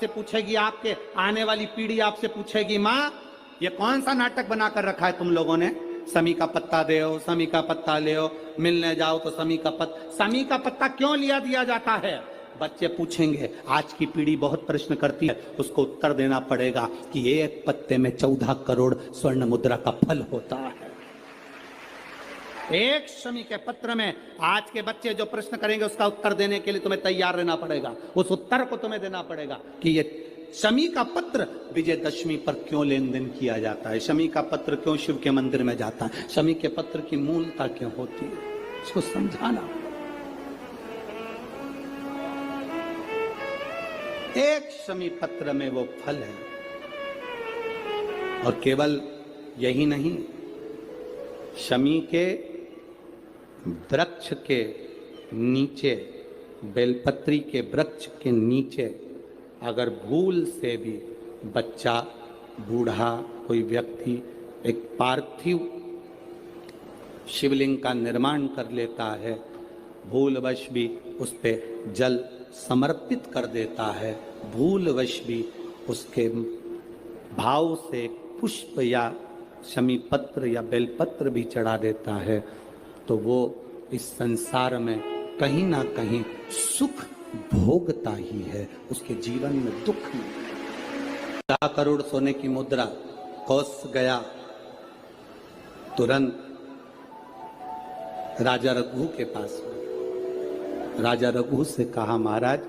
आपसे पूछेगी, आपके आने वाली पीढ़ी आपसे पूछेगी, माँ ये कौन सा नाटक बनाकर रखा है तुम लोगों ने? समी का पत्ता दे, समी का पत्ता ले, मिलने जाओ तो समी का पत्ता क्यों लिया दिया जाता है? बच्चे पूछेंगे। आज की पीढ़ी बहुत प्रश्न करती है, उसको उत्तर देना पड़ेगा कि एक पत्ते में 14 करोड़ स्वर्ण मुद्रा का फल होता है। एक शमी के पत्र में आज के बच्चे जो प्रश्न करेंगे उसका उत्तर देने के लिए तुम्हें तैयार रहना पड़ेगा। उस उत्तर को तुम्हें देना पड़ेगा कि ये शमी का पत्र विजयदशमी पर क्यों लेन देन किया जाता है, शमी का पत्र क्यों शिव के मंदिर में जाता है, शमी के पत्र की मूलता क्यों होती है, इसको समझाना। एक शमी पत्र में वो फल है। और केवल यही नहीं, शमी के वृक्ष के नीचे, बेलपत्री के वृक्ष के नीचे अगर भूल से भी बच्चा, बूढ़ा, कोई व्यक्ति एक पार्थिव शिवलिंग का निर्माण कर लेता है, भूलवश भी उस पे जल समर्पित कर देता है, भूलवश भी उसके भाव से पुष्प या शमी पत्र या बेलपत्र भी चढ़ा देता है, तो वो इस संसार में कहीं ना कहीं सुख भोगता ही है, उसके जीवन में दुख नहीं। 10 करोड़ सोने की मुद्रा, कौश गया तुरंत राजा रघु के पास में। राजा रघु से कहा, महाराज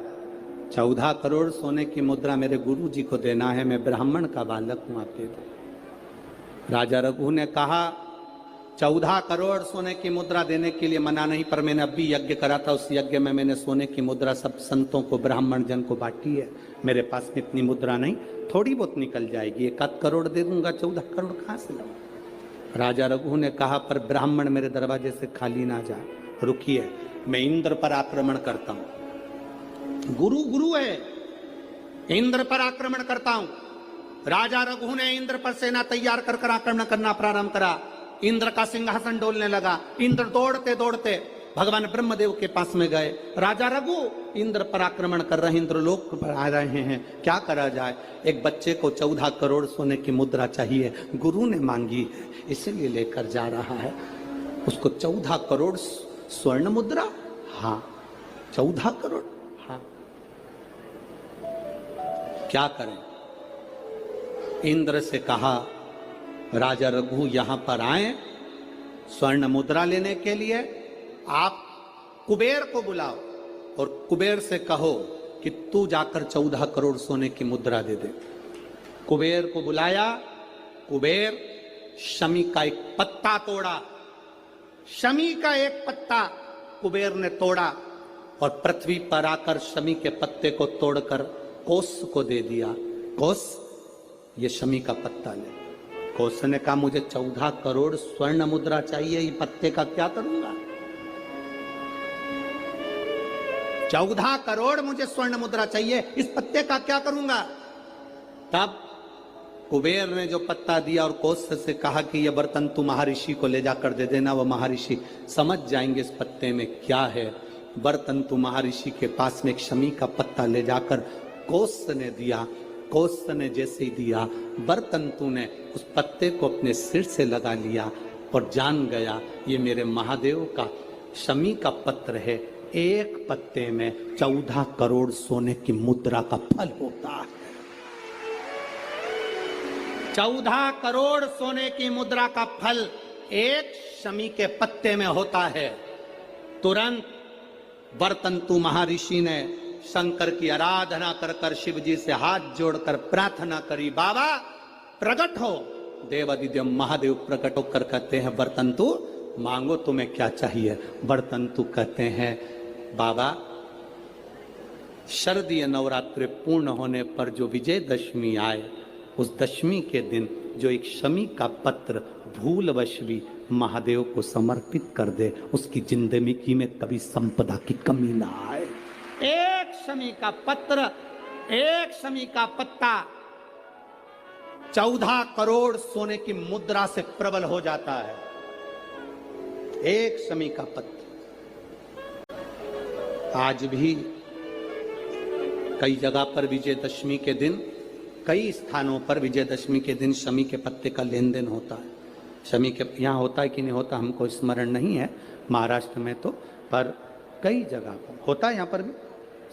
14 करोड़ सोने की मुद्रा मेरे गुरु जी को देना है, मैं ब्राह्मण का बालक हूं, आप दे दो। राजा रघु ने कहा 14 करोड़ सोने की मुद्रा देने के लिए मना नहीं, पर मैंने अभी यज्ञ करा था, उस यज्ञ में मैंने सोने की मुद्रा सब संतों को, ब्राह्मण जन को बांटी है। मेरे पास में इतनी मुद्रा नहीं, थोड़ी बहुत निकल जाएगी, 1 करोड़ दे दूंगा, 14 करोड़ कहां से लाऊं? राजा रघु ने कहा, पर ब्राह्मण मेरे दरवाजे से खाली ना जाए, रुकिए, मैं इंद्र पर आक्रमण करता हूं। गुरु गुरु है, इंद्र पर आक्रमण करता हूं। राजा रघु ने इंद्र पर सेना तैयार कर आक्रमण करना प्रारंभ करा। इंद्र का सिंहासन डोलने लगा। इंद्र दौड़ते दौड़ते भगवान ब्रह्मदेव के पास में गए। राजा रघु इंद्र पर आक्रमण कर रहे हैं, इंद्रलोक पर आ रहे हैं, क्या करा जाए? एक बच्चे को 14 करोड़ सोने की मुद्रा चाहिए, गुरु ने मांगी है, इसीलिए लेकर जा रहा है। उसको 14 करोड़ स्वर्ण मुद्रा, हाँ 14 करोड़, हाँ क्या करें? इंद्र से कहा, राजा रघु यहां पर आए स्वर्ण मुद्रा लेने के लिए, आप कुबेर को बुलाओ और कुबेर से कहो कि तू जाकर 14 करोड़ सोने की मुद्रा दे दे। कुबेर को बुलाया। कुबेर शमी का एक पत्ता तोड़ा, शमी का एक पत्ता कुबेर ने तोड़ा और पृथ्वी पर आकर शमी के पत्ते को तोड़कर कोस को दे दिया। कोस, ये शमी का पत्ता ले। कोस ने कहा, मुझे 14 करोड़ स्वर्ण मुद्रा चाहिए, ये पत्ते का क्या करूंगा? 14 करोड़ मुझे स्वर्ण मुद्रा चाहिए, इस पत्ते का क्या करूंगा? तब कुबेर ने जो पत्ता दिया और कोस से कहा कि यह बर्तन तू महर्षि को ले जाकर दे देना, वो महर्षि समझ जाएंगे इस पत्ते में क्या है। बर्तन तू महर्षि के पास में एक शमी का पत्ता ले जाकर कोस ने दिया। कोस ने जैसे ही दिया, बर्तंतु ने उस पत्ते को अपने सिर से लगा लिया और जान गया ये मेरे महादेव का शमी का पत्र है। एक पत्ते में 14 करोड़ सोने की मुद्रा का फल होता है। 14 करोड़ सोने की मुद्रा का फल एक शमी के पत्ते में होता है। तुरंत बर्तंतु महर्षि ने शंकर की आराधना कर कर शिव जी से हाथ जोड़कर प्रार्थना करी, बाबा प्रकट हो। देवादिदेव महादेव प्रकट होकर कहते हैं, बर्तंतु मांगो तुम्हें क्या चाहिए? बर्तंतु कहते हैं, बाबा शरदीय नवरात्रि पूर्ण होने पर जो विजयदशमी आए, उस दशमी के दिन जो एक शमी का पत्र भूलवश भी महादेव को समर्पित कर दे, उसकी जिंदगी में कभी संपदा की कमी ना आए। एक शमी का पत्र, एक शमी का पत्ता 14 करोड़ सोने की मुद्रा से प्रबल हो जाता है। एक शमी का पत्र। आज भी कई जगह पर विजयदशमी के दिन, कई स्थानों पर विजयदशमी के दिन शमी के पत्ते का लेन देन होता है। शमी के यहाँ होता है कि नहीं होता हमको स्मरण नहीं है, महाराष्ट्र में तो, पर कई जगह पर होता है। यहाँ पर भी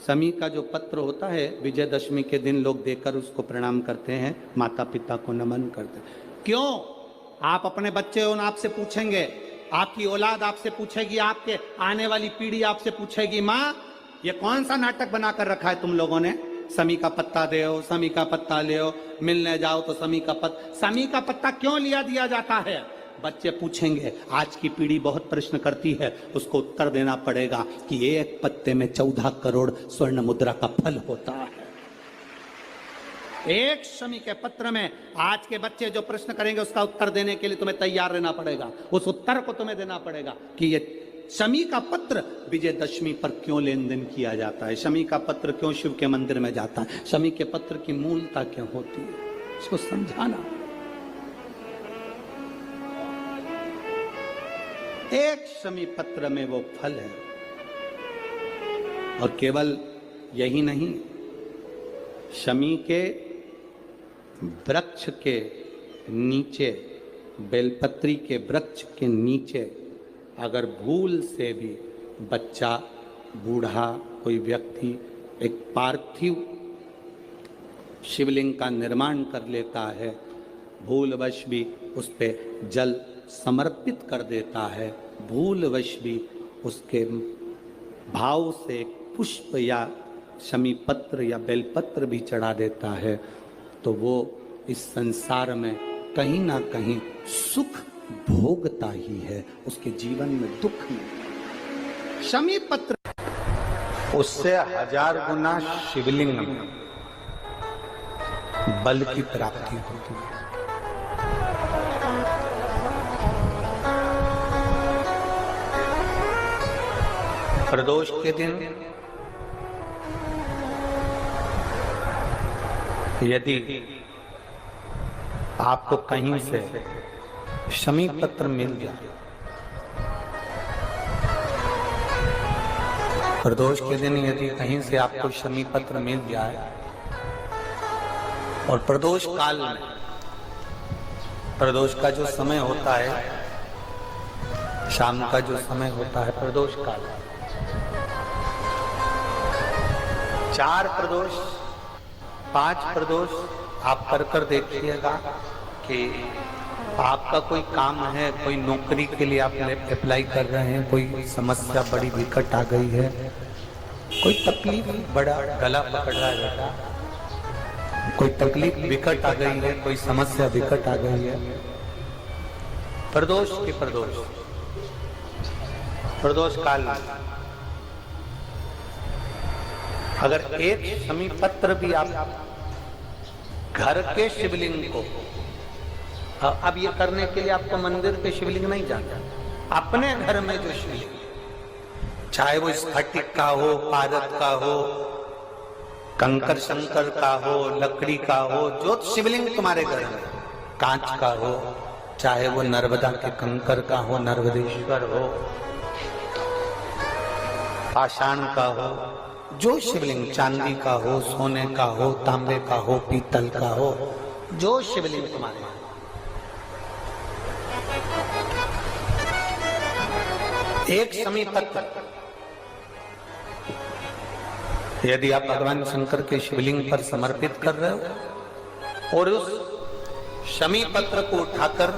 शमी का जो पत्र होता है विजयदशमी के दिन लोग देकर उसको प्रणाम करते हैं, माता पिता को नमन करते हैं। क्यों? आप अपने बच्चे हो, आपसे पूछेंगे, आपकी औलाद आपसे पूछेगी, आपके आने वाली पीढ़ी आपसे पूछेगी, माँ ये कौन सा नाटक बनाकर रखा है तुम लोगों ने? शमी का पत्ता दे, शमी का पत्ता ले, मिलने जाओ तो शमी का पत्ता क्यों लिया दिया जाता है? बच्चे पूछेंगे। आज की पीढ़ी बहुत प्रश्न करती है, उसको उत्तर देना पड़ेगा कि एक पत्ते में 14 करोड़ स्वर्ण मुद्रा का फल होता है। एक शमी के पत्र में आज के बच्चे जो प्रश्न करेंगे उसका उत्तर देने के लिए तुम्हें तैयार रहना पड़ेगा। उस उत्तर को तुम्हें देना पड़ेगा कि ये शमी का पत्र विजयदशमी पर क्यों लेन देन किया जाता है, शमी का पत्र क्यों शिव के मंदिर में जाता है, शमी के पत्र की मूलता क्यों होती है, इसको समझाना। एक शमी पत्र में वो फल है। और केवल यही नहीं, शमी के वृक्ष के नीचे, बेलपत्री के वृक्ष के नीचे अगर भूल से भी बच्चा, बूढ़ा, कोई व्यक्ति एक पार्थिव शिवलिंग का निर्माण कर लेता है, भूलवश भी उस पे जल समर्पित कर देता है, भूलवश भी उसके भाव से पुष्प या शमी पत्र या बेलपत्र भी चढ़ा देता है, तो वो इस संसार में कहीं ना कहीं सुख भोगता ही है, उसके जीवन में दुख नहीं। शमी पत्र उससे 1000 गुना शिवलिंग में बल की प्राप्ति होती है। प्रदोष के दिन यदि आपको कहीं से शमी पत्र मिल जाए, प्रदोष के दिन यदि कहीं से आपको शमी पत्र मिल जाए और प्रदोष काल में, प्रदोष का जो समय होता है, शाम का जो समय होता है प्रदोष काल, 4 प्रदोष 5 प्रदोष आप कर देखिएगा कि आपका कोई काम है, कोई नौकरी के लिए आप अप्लाई कर रहे हैं, कोई समस्या बड़ी विकट आ गई है, कोई तकलीफ, बड़ा गला पकड़ रहा है बेटा, कोई तकलीफ विकट आ गई है, कोई समस्या विकट आ गई है, प्रदोष के प्रदोष काल में अगर एक शमी पत्र भी आप घर के शिवलिंग को, अब ये करने के लिए आपको मंदिर पे शिवलिंग नहीं जाना, अपने घर में जो शिवलिंग, चाहे वो स्फटिक का हो, पारद का हो, कंकर शंकर का हो, लकड़ी का हो, जो शिवलिंग तुम्हारे घर में, कांच का हो, चाहे वो नर्मदा के कंकर का हो, नर्मदेश्वर हो, पाषाण का हो, जो शिवलिंग चांदी का हो, सोने का हो, तांबे का हो, पीतल का हो, जो शिवलिंग तुम्हारे, एक शमी पत्र यदि आप भगवान शंकर के शिवलिंग पर समर्पित कर रहे हो और उस शमी पत्र को उठाकर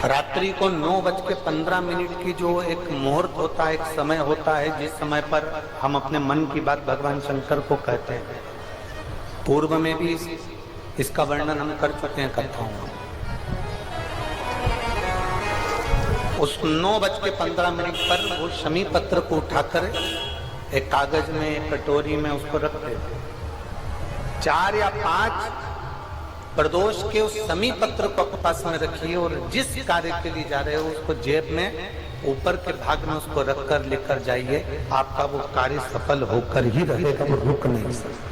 रात्रि को 9:15 की जो एक मुहूर्त होता है, एक समय होता है, जिस समय पर हम अपने मन की बात भगवान शंकर को कहते हैं, पूर्व में भी इसका वर्णन हम कर चुके हैं कथाओं में। उस 9:15 पर वो शमी पत्र को उठाकर एक कागज में, एक कटोरी में उसको रखते थे। 4 या 5 प्रदोष के उस शमी पत्र को अपने पास में रखिए और जिस कार्य के लिए जा रहे हो उसको जेब में ऊपर के भाग में उसको रखकर लेकर जाइए, आपका वो कार्य सफल होकर ही रहेगा, वो रुक नहीं सकता।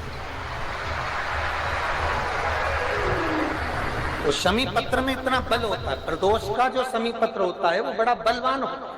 तो शमी पत्र में इतना बल होता है, प्रदोष का जो शमी पत्र होता है वो बड़ा बलवान होता है।